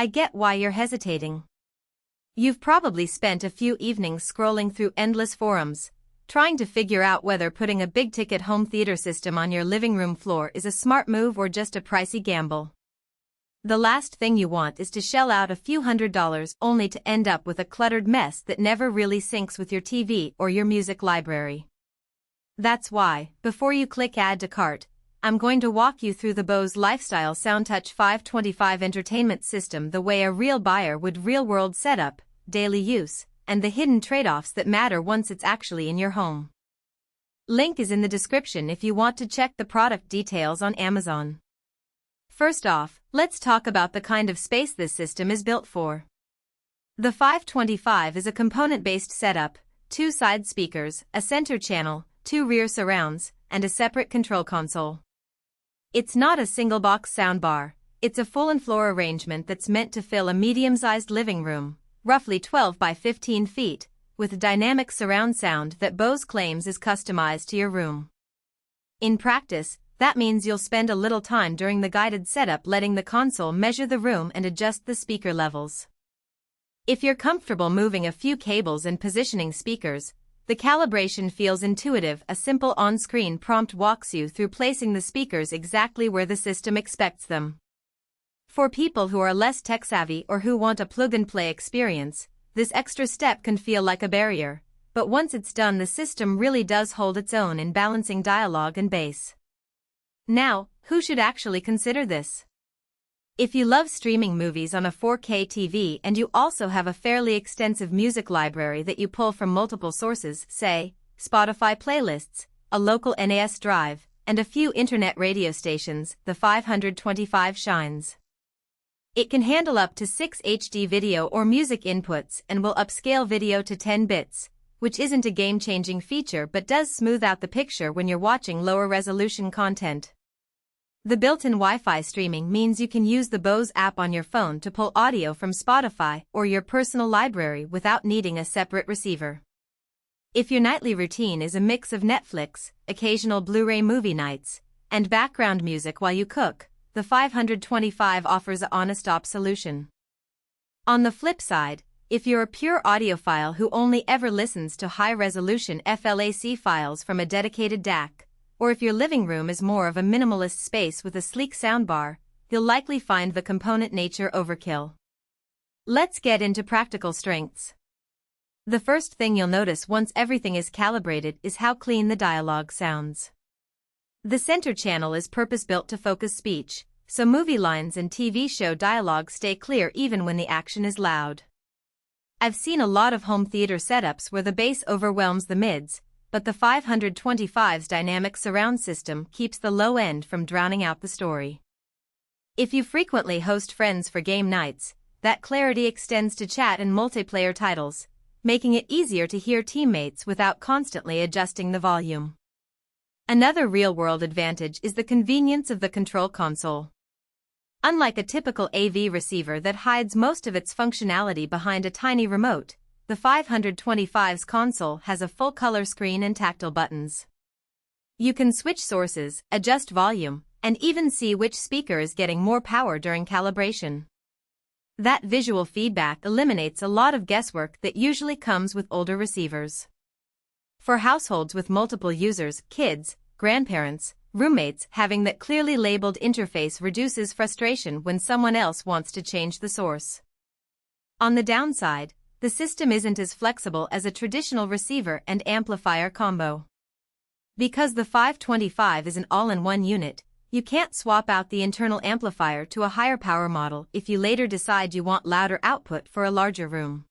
I get why you're hesitating. You've probably spent a few evenings scrolling through endless forums, trying to figure out whether putting a big-ticket home theater system on your living room floor is a smart move or just a pricey gamble. The last thing you want is to shell out a few $100s only to end up with a cluttered mess that never really syncs with your TV or your music library. That's why, before you click Add to Cart, I'm going to walk you through the Bose Lifestyle SoundTouch 525 entertainment system the way a real buyer would: real-world setup, daily use, and the hidden trade-offs that matter once it's actually in your home. Link is in the description if you want to check the product details on Amazon. First off, let's talk about the kind of space this system is built for. The 525 is a component-based setup: 2 side speakers, a center channel, 2 rear surrounds, and a separate control console. It's not a single-box soundbar, it's a full-and-floor arrangement that's meant to fill a medium-sized living room, roughly 12 by 15 feet, with dynamic surround sound that Bose claims is customized to your room. In practice, that means you'll spend a little time during the guided setup letting the console measure the room and adjust the speaker levels. If you're comfortable moving a few cables and positioning speakers, the calibration feels intuitive. A simple on-screen prompt walks you through placing the speakers exactly where the system expects them. For people who are less tech-savvy or who want a plug-and-play experience, this extra step can feel like a barrier, but once it's done, the system really does hold its own in balancing dialogue and bass. Now, who should actually consider this? If you love streaming movies on a 4K TV and you also have a fairly extensive music library that you pull from multiple sources, say, Spotify playlists, a local NAS drive, and a few internet radio stations, the 525 shines. It can handle up to 6 HD video or music inputs and will upscale video to 10 bits, which isn't a game-changing feature but does smooth out the picture when you're watching lower resolution content. The built-in Wi-Fi streaming means you can use the Bose app on your phone to pull audio from Spotify or your personal library without needing a separate receiver. If your nightly routine is a mix of Netflix, occasional Blu-ray movie nights, and background music while you cook, the 525 offers a on-a-stop solution. On the flip side, if you're a pure audiophile who only ever listens to high-resolution FLAC files from a dedicated DAC, or if your living room is more of a minimalist space with a sleek soundbar, you'll likely find the component nature overkill. Let's get into practical strengths. The first thing you'll notice once everything is calibrated is how clean the dialogue sounds. The center channel is purpose-built to focus speech, so movie lines and TV show dialogue stay clear even when the action is loud. I've seen a lot of home theater setups where the bass overwhelms the mids, but the 525's dynamic surround system keeps the low end from drowning out the story. If you frequently host friends for game nights, that clarity extends to chat and multiplayer titles, making it easier to hear teammates without constantly adjusting the volume. Another real-world advantage is the convenience of the control console. Unlike a typical AV receiver that hides most of its functionality behind a tiny remote, the 525's console has a full-color screen and tactile buttons. You can switch sources, adjust volume, and even see which speaker is getting more power during calibration. That visual feedback eliminates a lot of guesswork that usually comes with older receivers. For households with multiple users, kids, grandparents, roommates, having that clearly labeled interface reduces frustration when someone else wants to change the source. On the downside, the system isn't as flexible as a traditional receiver and amplifier combo. Because the 525 is an all-in-one unit, you can't swap out the internal amplifier to a higher power model if you later decide you want louder output for a larger room.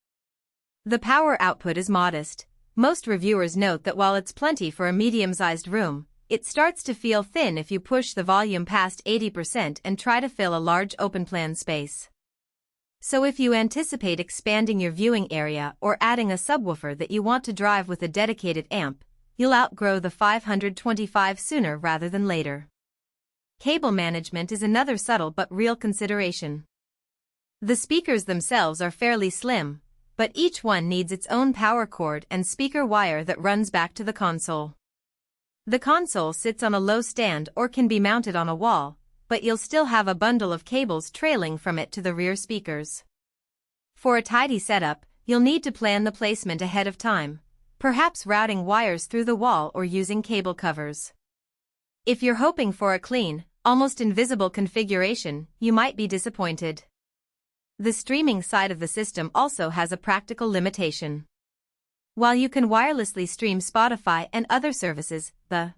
The power output is modest. Most reviewers note that while it's plenty for a medium-sized room, it starts to feel thin if you push the volume past 80% and try to fill a large open-plan space. So if you anticipate expanding your viewing area or adding a subwoofer that you want to drive with a dedicated amp, you'll outgrow the 525 sooner rather than later. Cable management is another subtle but real consideration. The speakers themselves are fairly slim, but each one needs its own power cord and speaker wire that runs back to the console. The console sits on a low stand or can be mounted on a wall, but you'll still have a bundle of cables trailing from it to the rear speakers. For a tidy setup, you'll need to plan the placement ahead of time, perhaps routing wires through the wall or using cable covers. If you're hoping for a clean, almost invisible configuration, you might be disappointed. The streaming side of the system also has a practical limitation. While you can wirelessly stream Spotify and other services, the